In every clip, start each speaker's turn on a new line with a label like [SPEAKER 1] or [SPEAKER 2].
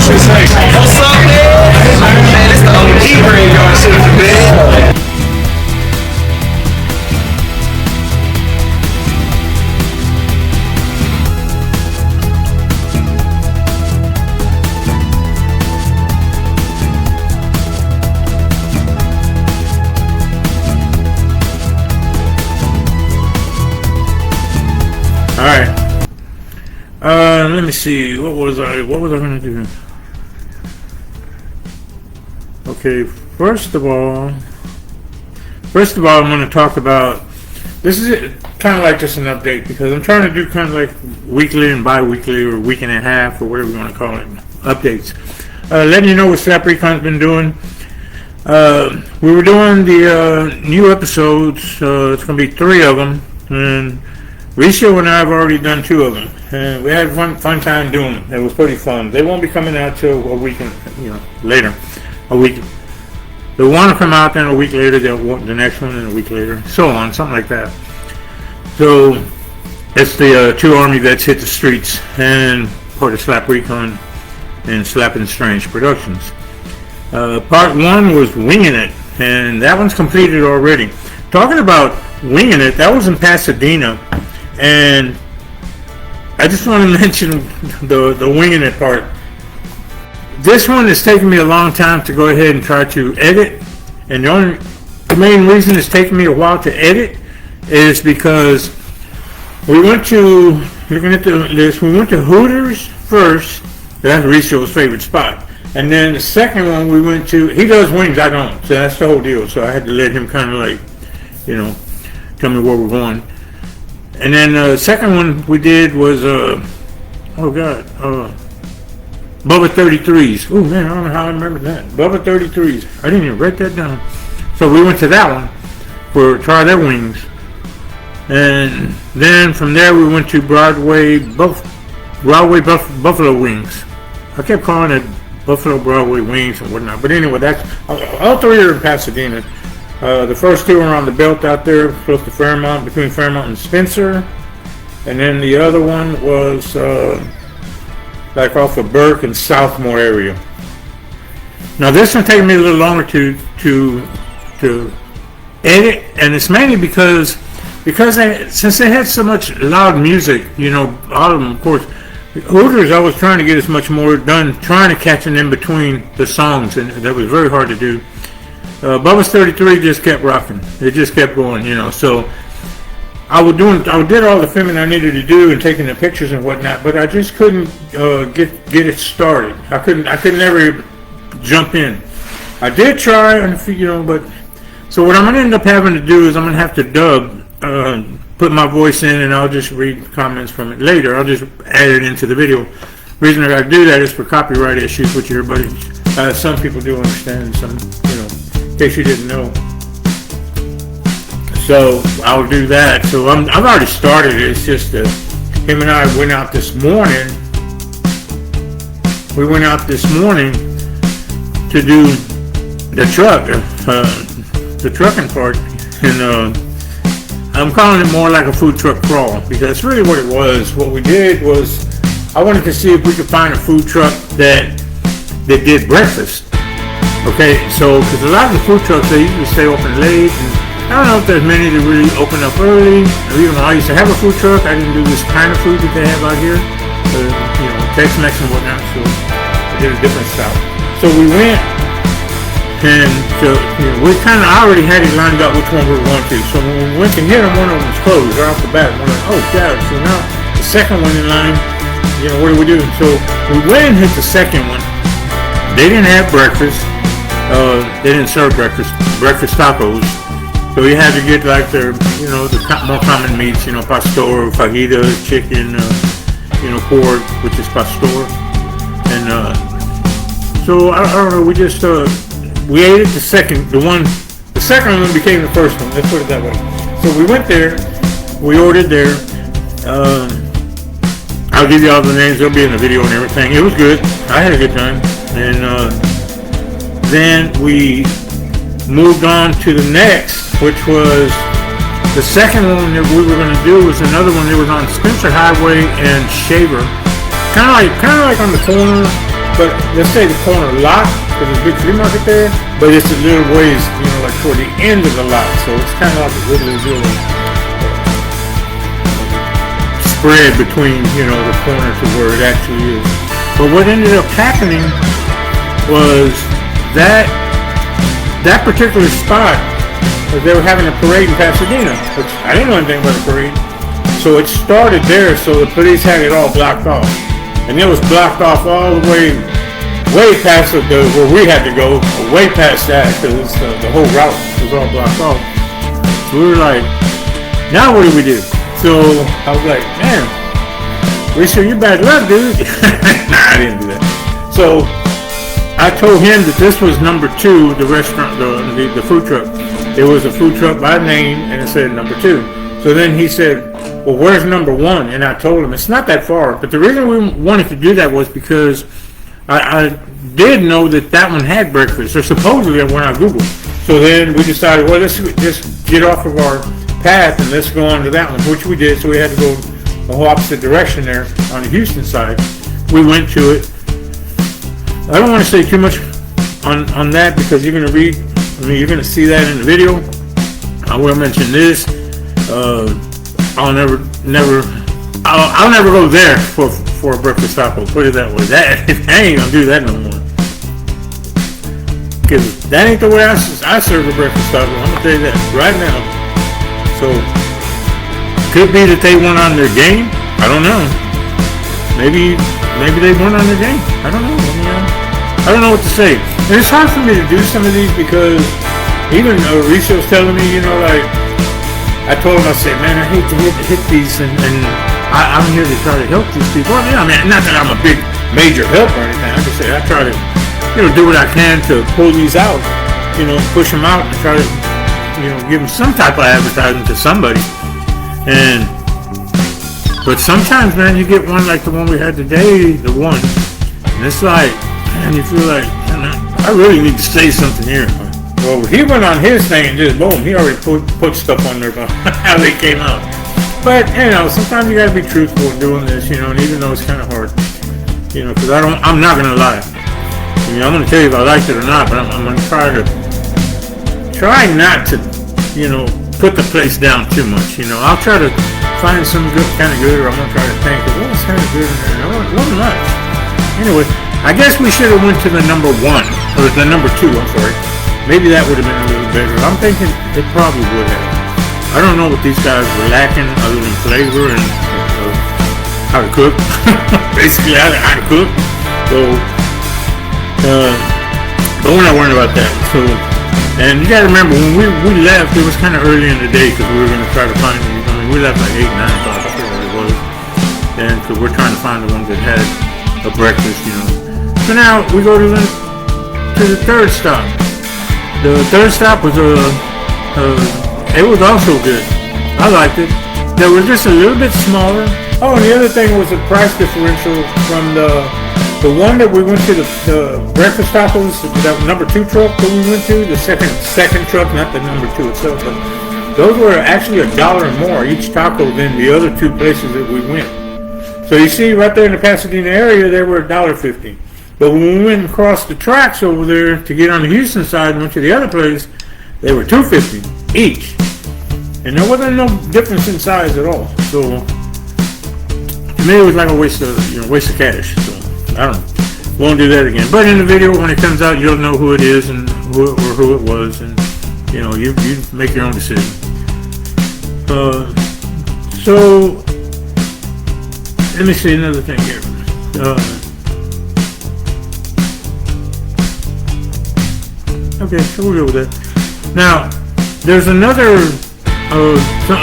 [SPEAKER 1] What's up, man? Man, it's the OG graveyard shift, man.
[SPEAKER 2] Let me see. What was I gonna do? Okay, first of all, I'm gonna talk about. This is kind of like just an update because I'm trying to do kind of like weekly and bi-weekly or week and a half or whatever you want to call it updates. Letting you know what Slap Recon's been doing. We were doing the new episodes. It's gonna be 3 of them, and Risha and I have already done 2 of them, and we had fun time doing them. It was pretty fun. They won't be coming out till a week, later. A week. They'll want to come out, then a week later. They'll want the next one, and a week later, so on, something like that. So it's the 2 Army vets hit the streets, and part of Slap Recon and Slapping Strange Productions. Part 1 was Winging It, and that one's completed already. Talking about Winging It, that was in Pasadena. And I just want to mention the winging it part. This one has taken me a long time to go ahead and try to edit, and the main reason it's taken me a while to edit is because we went to, looking at the list, we went to Hooters first. That's Risho's favorite spot, and then the second one we went to. He does wings, I don't, so that's the whole deal. So I had to let him kind of like, tell me where we're going. And then the second one we did was, Bubba 33s. Oh man, I don't know how I remember that. Bubba 33s. I didn't even write that down. So we went to that one for try their wings. And then from there we went to Broadway Buffalo Wings. I kept calling it Buffalo Broadway Wings and whatnot. But anyway, that's all 3 are in Pasadena. The first 2 are on the belt out there, close to Fairmont, between Fairmont and Spencer. And then the other one was like off of Burke and Southmore area. Now this one taking me a little longer to edit, and it's mainly because since they had so much loud music, all of them, of course. Hooters, I was trying to get as much more done, trying to catch it in between the songs, and that was very hard to do. Bubba's 33 just kept rocking. It just kept going, So I did all the filming I needed to do and taking the pictures and whatnot, but I just couldn't get it started. I couldn't ever jump in. I did try, but so what I'm gonna end up having to do is I'm gonna have to dub, put my voice in, and I'll just read comments from it later. I'll just add it into the video. Reason I gotta do that is for copyright issues, which everybody, some people do understand, some, in case you didn't know. So I'll do that. So I've already started it. It's just that him and I went out this morning. We went out this morning to do the trucking part, and I'm calling it more like a food truck crawl because that's really what it was. What we did was I wanted to see if we could find a food truck that did breakfast. Okay, so because a lot of the food trucks, they usually stay open late, and I don't know if there's many that really open up early. Even though I used to have a food truck, I didn't do this kind of food that they have out here, Tex-Mex and whatnot. So I did a different style. So we went, and we I already had it lined up which one we were going to. So when we went to hit them, one of them was closed right off the bat. We're like, oh God! So now the second one in line, what do we do? So we went and hit the second one. They didn't have breakfast. They didn't serve breakfast tacos. So you had to get like their, the more common meats, pastor, fajita, chicken, pork, which is pastor. And so I don't know, we just we ate it. The second one became the first one. Let's put it that way. So we went there, we ordered there. I'll give you all the names. They'll be in the video and everything. It was good. I had a good time. And then we moved on to the next, which was the second one that we were going to do was another one that was on Spencer Highway and Shaver, kind of like on the corner but let's say the corner lot, because there's a big flea market there, but it's a little ways, like toward the end of the lot, so it's kind of like a good little spread between, the corner to where it actually is. But what ended up happening was that particular spot, they were having a parade in Pasadena, which I didn't know anything about a parade. So it started there, so the police had it all blocked off. And it was blocked off all the way past where we had to go, way past that, because the whole route was all blocked off. So we were like, now what do we do? So I was like, man, Risha, you bad luck, dude. Nah, I didn't do that. So I told him that this was number 2, the restaurant, the food truck. It was a food truck by name, and it said number 2. So then he said, well, where's number 1? And I told him, it's not that far. But the reason we wanted to do that was because I did know that one had breakfast, or supposedly when I Googled. So then we decided, well, let's just get off of our path and let's go on to that one, which we did. So we had to go the whole opposite direction there on the Houston side. We went to it. I don't want to say too much on that because you're going to see that in the video. I will mention this. I'll never go there for a breakfast taco. Put it that way. I ain't gonna do that no more. Cause that ain't the way I serve a breakfast taco. I'm gonna tell you that right now. So could be that they went on their game. I don't know. Maybe they went on their game. I don't know. I don't know what to say. And it's hard for me to do some of these because even Risha was telling me, I told him, I said, man, I hate to hit these, and I'm here to try to help these people. I mean, not that I'm a big, major help or anything. I just say I try to, do what I can to pull these out, push them out and try to, give them some type of advertising to somebody. But sometimes, man, you get one like the one we had today, and it's like, man, you feel like, man, I really need to say something here. Well, he went on his thing and just boom, he already put stuff on there about how they came out. But, sometimes you gotta be truthful in doing this, and even though it's kind of hard, because I'm not gonna lie. I'm gonna tell you if I liked it or not, but I'm gonna try not to, put the place down too much. I'll try to find some kind of good, or I'm gonna try to think, well, it's kind of good in there. No, it wasn't much. Anyway, I guess we should have went to the number 1, or the number 2, I'm sorry. Maybe that would have been a little better. I'm thinking it probably would have. I don't know what these guys were lacking other than flavor and how to cook. Basically, how to cook. So, but we're not worrying about that. So, and you got to remember, when we left, it was kind of early in the day because we were going to try to find them. We left like 8, 9 o'clock, I forget what it was. And because we're trying to find the ones that had a breakfast, So now we go to the third stop. The third stop was it was also good. I liked it. There was just a little bit smaller. Oh, and the other thing was the price differential from the one that we went to, the breakfast tacos, that number 2 truck that we went to, the second truck, not the number 2 itself, but those were actually $1 more each taco than the other 2 places that we went. So you see right there in the Pasadena area, they were $1.50. But when we went across the tracks over there to get on the Houston side and went to the other place, they were $2.50 each. And there wasn't no difference in size at all. So to me it was like a waste of cash. So I don't know. Won't do that again. But in the video when it comes out you'll know who it is and who it was, and you make your own decision. So let me see another thing here. Okay, so we'll go with that. Now, there's another,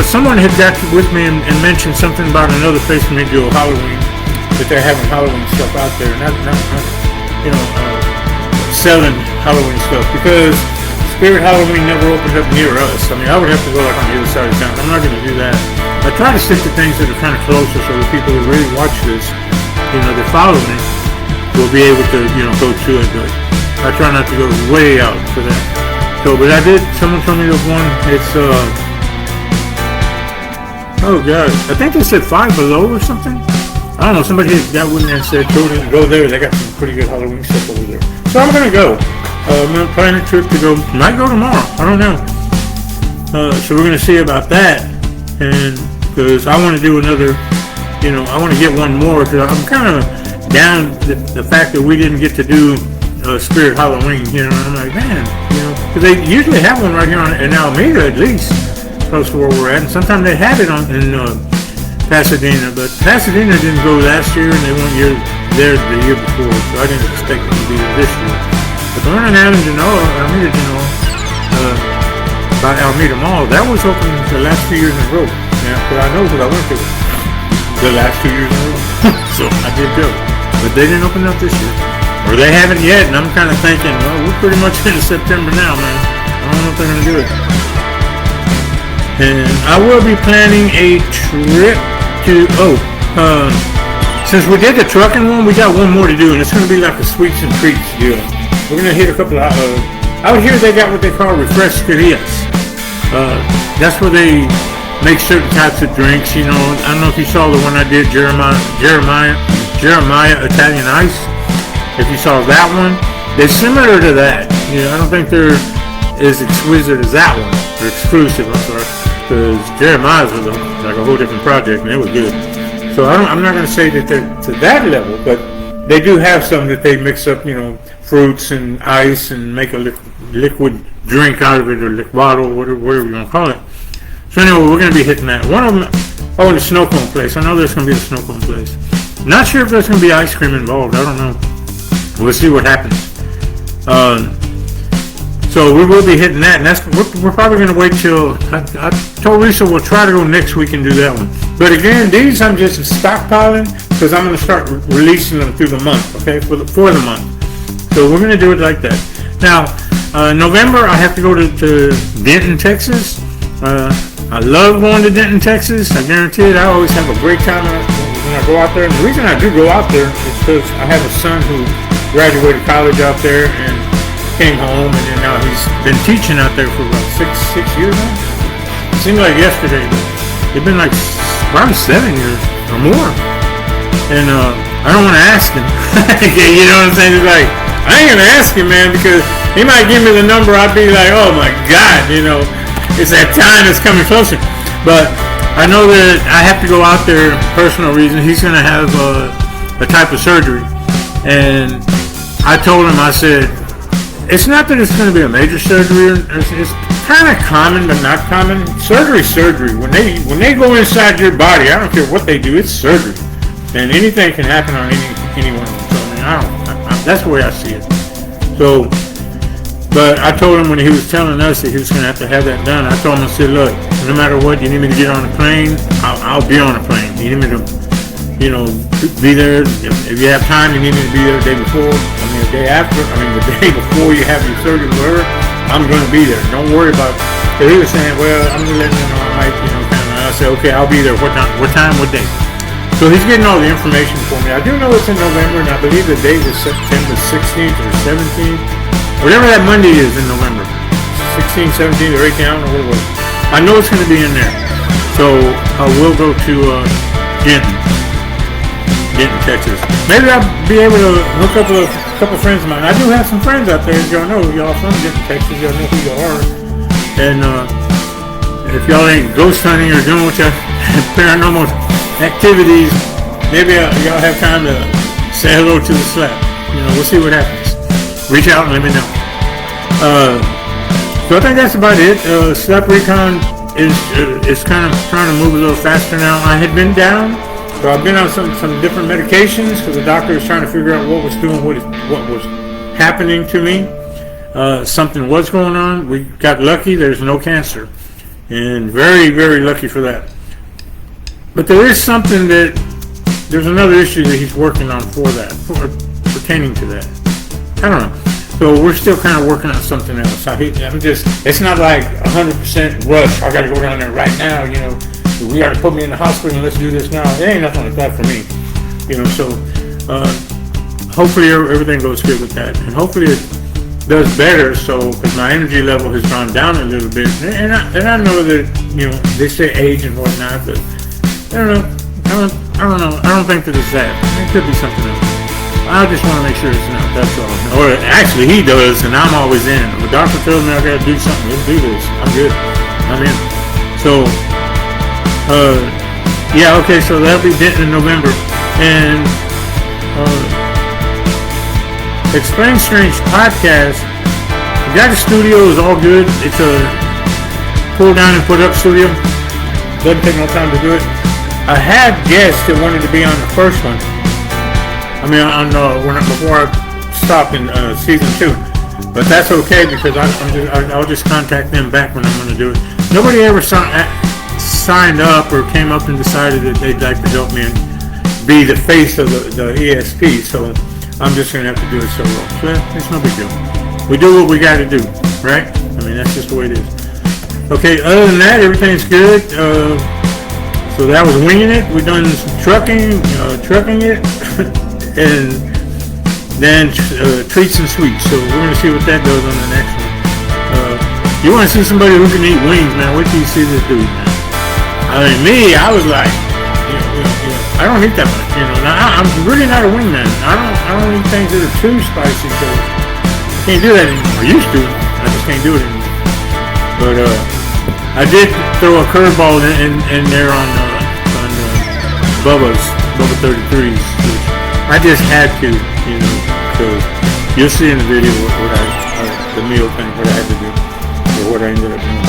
[SPEAKER 2] someone had got with me and mentioned something about another place when they do Halloween, that they're having Halloween stuff out there, not selling Halloween stuff, because Spirit Halloween never opened up near us. I mean, I would have to go like on the other side of town. I'm not going to do that. I try to stick to things that are kind of closer so the people who really watch this, that follow me, will be able to, go to it, but I try not to go way out for that. So, but I did, someone told me there's one, it's, oh God, I think they said Five Below or something. I don't know, somebody got with me and said, go there. They got some pretty good Halloween stuff over there. So I'm going to go. I'm going to plan a trip to go. Might go tomorrow. I don't know. So we're going to see about that. And because I want to do another, I want to get one more. Because I'm kind of down the fact that we didn't get to do Spirit Halloween. I'm like, man, because they usually have one right here in Alameda at least, close to where we're at. And sometimes they have it in Pasadena, but Pasadena didn't go last year, and they weren't there the year before, so I didn't expect them to be there this year. But the one in Alameda, by Alameda Mall, that was open the last 2 years in a row. Yeah, because I know because I went to it the last 2 years in a row, so I did go. But they didn't open up this year, or they haven't yet, and I'm kind of thinking, well, we're pretty much into September now, man. I don't know if they're gonna do it. And I will be planning a trip to since we did the trucking one, we got one more to do, and it's going to be like a sweets and treats deal. We're going to hit a couple of out here they got what they call refresquerias. That's where they make certain types of drinks. I don't know if you saw the one I did, Jeremiah Italian Ice. If you saw that one, they're similar to that. I don't think they're as exquisite as that one, or exclusive. I'm sorry. Because Jeremiah's was like a whole different project, and it was good. So I'm not going to say that they're to that level, but they do have some that they mix up, fruits and ice and make a liquid drink out of it, or liquado, whatever you want to call it. So anyway, we're going to be hitting that. One of them, in the snow cone place. I know there's going to be a snow cone place. Not sure if there's going to be ice cream involved. I don't know. We'll see what happens. So we will be hitting that, and we're probably going to wait till, I told Lisa we'll try to go next week and do that one. But again, these I'm just stockpiling because I'm going to start releasing them through the month, okay, for the month. So we're going to do it like that. Now, November, I have to go to Denton, Texas. I love going to Denton, Texas. I guarantee it. I always have a great time when I go out there. And the reason I do go out there is because I have a son who graduated college out there and came home, and then now he's been teaching out there for about six years now. It seemed like yesterday, but it's been like around 7 years or more. And I don't want to ask him. You know what I'm saying? It's like, I ain't gonna ask him, man, because he might give me the number. I'd be like, oh my God, it's that time that's coming closer. But I know that I have to go out there, personal reason. He's gonna have a type of surgery, and I told him, I said, it's not that it's going to be a major surgery. It's kind of common, but not common. Surgery. When they go inside your body, I don't care what they do. It's surgery, and anything can happen on anyone. So that's the way I see it. So, but I told him when he was telling us that he was going to have that done. I told him, I said, look, no matter what, you need me to get on a plane, I'll be on a plane. You need me to, be there. If you have time, you need me to be there the day before. The day after, the day before you have your surgery, whatever, I'm going to be there. Don't worry about it. So he was saying, well, I'm going to let him know I might, I said, okay, I'll be there. What time, what day? So he's getting all the information for me. I do know it's in November, and I believe the date is September 16th or 17th. Whatever that Monday is in November. 16th, 17th, or 18th, I don't know what it was. I know it's going to be in there. So I will go to Denton, Texas. Maybe I'll be able to hook up with a couple friends of mine. I do have some friends out there. Y'all know, y'all from Denton, Texas. Y'all know who you are. And if y'all ain't ghost hunting or doing what y'all paranormal activities, maybe y'all have time to say hello to the slap. We'll see what happens. Reach out and let me know. So I think that's about it. Slap Recon is kind of trying to move a little faster now. I had been down. So I've been on some different medications because the doctor was trying to figure out what was happening to me. Something was going on. We got lucky. There's no cancer. And very, very lucky for that. But there is something there's another issue that he's working on pertaining to that. I don't know. So we're still kind of working on something else. It's not like 100% rush. I got to go down there right now, we got to put me in the hospital and let's do this now. It ain't nothing like that for me, so hopefully everything goes good with that, and hopefully it does better. So because my energy level has gone down a little bit, and I know that they say age and whatnot, but I don't know. I don't know. I don't think that it's that. It could be something else. I just want to make sure it's not. That's all. Or actually, he does, and I'm always in. If the doctor tells me I got to do something, let's do this. I'm good. I'm in. So, yeah, okay. So that'll be Denton in November, and Explain Strange podcast. We got the studio. Is all good. It's a pull down and put up studio. Doesn't take no time to do it. I had guests that wanted to be on the first one. I mean, before I stopped in season 2, but that's okay because I'll just contact them back when I'm going to do it. Nobody ever signed up or came up and decided that they'd like to help me and be the face of the ESP. So I'm just going to have to do it solo. So it's no big deal. We do what we got to do, right? I mean, that's just the way it is. Okay. Other than that, everything's good. So that was winging it. We've done some trucking it. And then treats and sweets. So we're going to see what that does on the next one. You want to see somebody who can eat wings, man? Wait till you see this dude, man. I mean, me, I was like, I don't eat that much, Now, I'm really not a wing man. I don't eat things that are too spicy, so I can't do that anymore. I used to. I just can't do it anymore. But I did throw a curveball in there on Bubba 33's. I just had to, because you'll see in the video the meal thing, what I had to do, or what I ended up doing.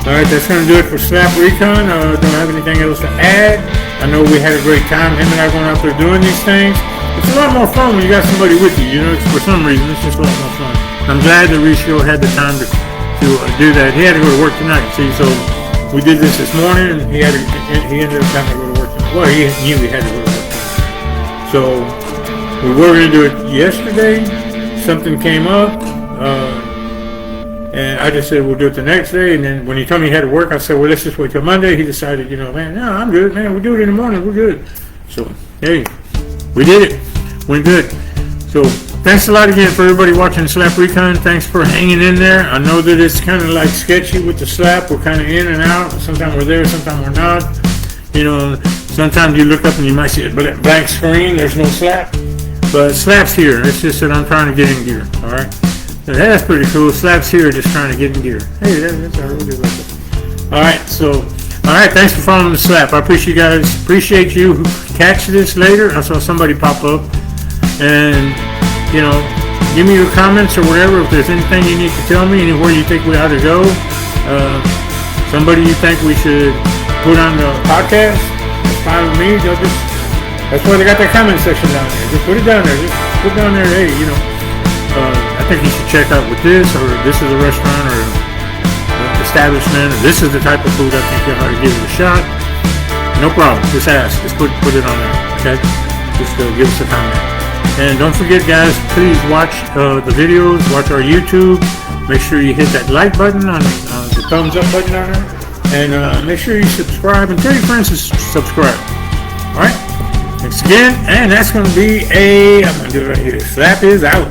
[SPEAKER 2] Alright, that's going to do it for Slap Recon. Don't have anything else to add. I know we had a great time, him and I going out there doing these things. It's a lot more fun when you got somebody with you, for some reason, it's just a lot more fun. I'm glad that Ricio had the time to do that. He had to go to work tonight, see, so we did this morning, and he ended up having to go to work tonight. Well, he knew he had to go to work. So we were going to do it yesterday. Something came up, and I just said we'll do it the next day. And then when he told me he had to work, I said, well, let's just wait till Monday. He decided, man, no, I'm good, man. We'll do it in the morning. We're good. So hey, we did it. Went good. So thanks a lot again for everybody watching Slap Recon. Thanks for hanging in there. I know that it's kind of like sketchy with the slap. We're kind of in and out. Sometimes we're there, sometimes we're not. Sometimes you look up and you might see a blank screen. There's no slap. But slap's here. It's just that I'm trying to get in gear. All right. So that's pretty cool. Slap's here just trying to get in gear. Hey, that's all right. We'll do like that. All right. So, all right. Thanks for following the slap. I appreciate you guys. Appreciate you who catch this later. I saw somebody pop up. And, give me your comments or whatever. If there's anything you need to tell me, anywhere you think we ought to go. Somebody you think we should put on the podcast. Fine with me. That's why they got that comment section down there. Just put it down there. Just put down there. Hey, I think you should check out with this, or this is a restaurant or establishment, or this is the type of food I think you ought to give it a shot. No problem. Just ask. Just put it on there. Okay. Just give us a comment. And don't forget, guys. Please watch the videos. Watch our YouTube. Make sure you hit that like button on the thumbs up button on there. And make sure you subscribe and tell your friends to subscribe. Alright? Thanks again. And that's going to be I'm going to do it right here. Slap is out.